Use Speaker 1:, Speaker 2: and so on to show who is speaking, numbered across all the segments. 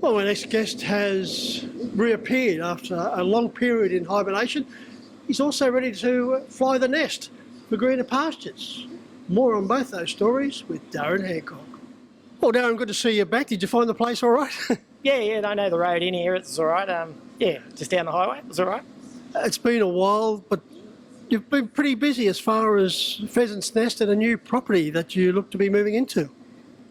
Speaker 1: Well, my next guest has reappeared after a long period in hibernation. He's also ready to fly the nest for greener pastures. More on both those stories with Darren Hancock. Well, Darren, good to see you back. Did you find the place all right?
Speaker 2: Yeah, I know the road in here. It's all right. Just down the highway. It's all right.
Speaker 1: It's been a while, but you've been pretty busy as far as Pheasant's Nest and a new property that you look to be moving into.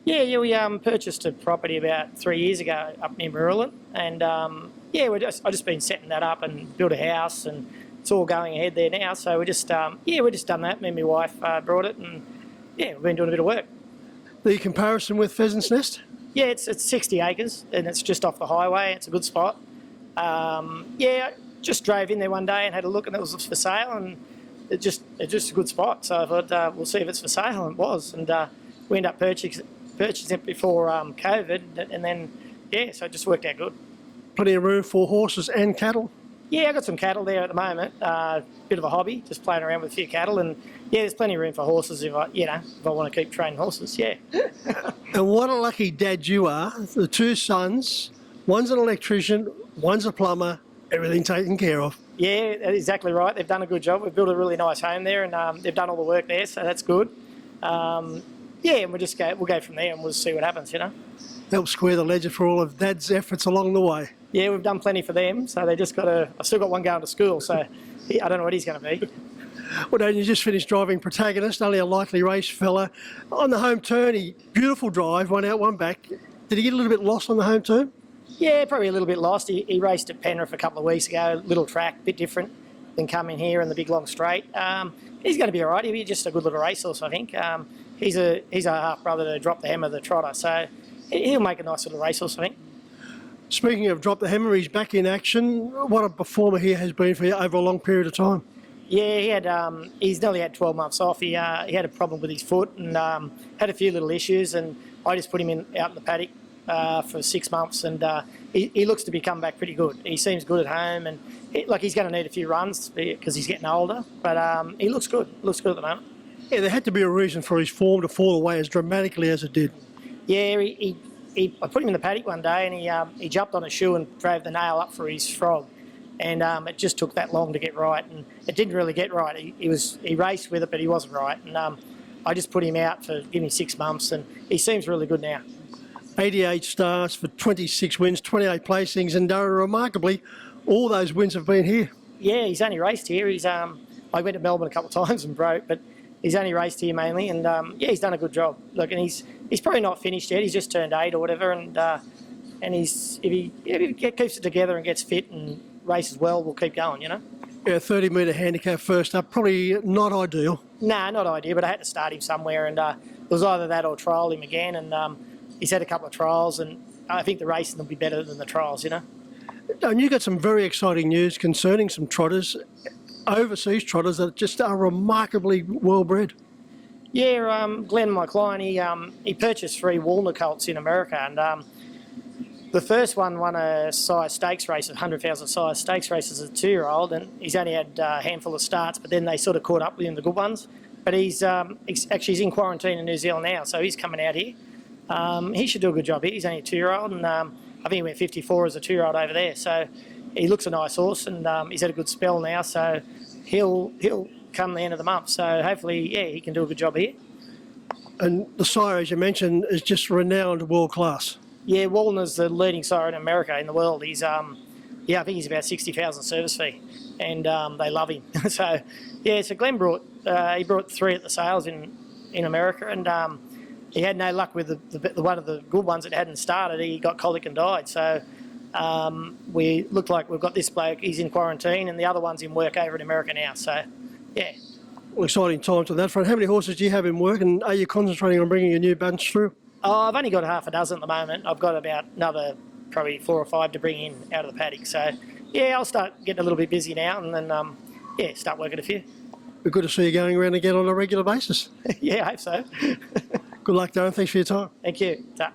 Speaker 2: Yeah, we purchased a property about 3 years ago up near Marilyn, and I've just been setting that up and built a house, and it's all going ahead there now. So we just done that. Me and my wife brought it, and we've been doing a bit of work.
Speaker 1: The comparison with Pheasant's Nest?
Speaker 2: Yeah, it's 60 acres, and it's just off the highway. It's a good spot. I just drove in there one day and had a look, and it was for sale, and it's just a good spot. So I thought we'll see if it's for sale, and it was, and we ended up purchasing it before COVID, and then so it just worked out good.
Speaker 1: Plenty of room for horses and cattle?
Speaker 2: Yeah, I've got some cattle there at the moment. Bit of a hobby, just playing around with a few cattle, and there's plenty of room for horses if I want to keep training horses. Yeah.
Speaker 1: And what a lucky dad you are. The two sons, one's an electrician, one's a plumber, everything taken care of.
Speaker 2: Yeah, that's exactly right. They've done a good job. We've built a really nice home there, and they've done all the work there, so that's good. And we'll go from there, and we'll see what happens.
Speaker 1: Help square the ledger for all of Dad's efforts along the way.
Speaker 2: Yeah, we've done plenty for them, so they just got to. I've still got one going to school, so I don't know what he's going to be.
Speaker 1: Well, Dad, you just finished driving Protagonist, only a likely race fella. On the home turn, beautiful drive, one out, one back. Did he get a little bit lost on the home turn?
Speaker 2: Yeah, probably a little bit lost. He raced at Penrith a couple of weeks ago, little track, bit different than coming here in the big long straight. He's going to be all right. He'll be just a good little racehorse, I think. He's a half brother to Drop the Hammer, the trotter, so he'll make a nice little racehorse, I think.
Speaker 1: Speaking of Drop the Hammer, he's back in action. What a performer he has been for you over a long period of time.
Speaker 2: Yeah, he's nearly had 12 months off. He had a problem with his foot and had a few little issues, and I just put him out in the paddock for 6 months, and he looks to be coming back pretty good. He seems good at home, and he's going to need a few runs because he's getting older, but he looks good. Looks good at the moment.
Speaker 1: Yeah, there had to be a reason for his form to fall away as dramatically as it did.
Speaker 2: Yeah, I put him in the paddock one day, and he jumped on a shoe and drove the nail up for his frog, and it just took that long to get right, and it didn't really get right. He raced with it, but he wasn't right, and I just put him out for give me 6 months, and he seems really good now.
Speaker 1: 88 starts for 26 wins, 28 placings, and remarkably, all those wins have been here.
Speaker 2: Yeah, he's only raced here. I went to Melbourne a couple of times and broke, but he's only raced here mainly, and he's done a good job. Look, and he's probably not finished yet. He's just turned 8 or whatever, and if he keeps it together and gets fit and races well, we'll keep going.
Speaker 1: Yeah, 30-metre handicap first up, probably not ideal.
Speaker 2: Nah, not ideal, but I had to start him somewhere, and it was either that or trial him again, and he's had a couple of trials, and I think the racing will be better than the trials.
Speaker 1: And you got some very exciting news concerning some trotters, overseas trotters that just are remarkably well bred.
Speaker 2: Yeah, Glenn, my client, he purchased 3 Walner colts in America, and the first one won a size stakes race, a 100,000 size stakes race as a 2-year-old, and he's only had a handful of starts, but then they sort of caught up with him, the good ones. But he's in quarantine in New Zealand now, so he's coming out here. He should do a good job here. He's only a 2-year-old, and I think he went 54 as a 2-year-old over there, so he looks a nice horse, and he's had a good spell now, so he'll come the end of the month. So hopefully, he can do a good job here.
Speaker 1: And the sire, as you mentioned, is just renowned world class. Yeah,
Speaker 2: Walner's the leading sire in America, in the world. He's I think he's about 60,000 service fee, and they love him. So Glenn brought 3 at the sales in America, and he had no luck with the one of the good ones that hadn't started. He got colic and died. So we look like we've got this bloke. He's in quarantine, and the other one's in work over in America now. So, yeah.
Speaker 1: Well, exciting times on that front. How many horses do you have in work, and are you concentrating on bringing a new bunch through?
Speaker 2: I've only got half a dozen at the moment. I've got about another probably 4 or 5 to bring in out of the paddock. So, I'll start getting a little bit busy now, and then start working a few.
Speaker 1: We're good to see you going around again on a regular basis.
Speaker 2: Yeah, I hope so.
Speaker 1: Good luck, Darren. Thanks for your time.
Speaker 2: Thank you. Ta.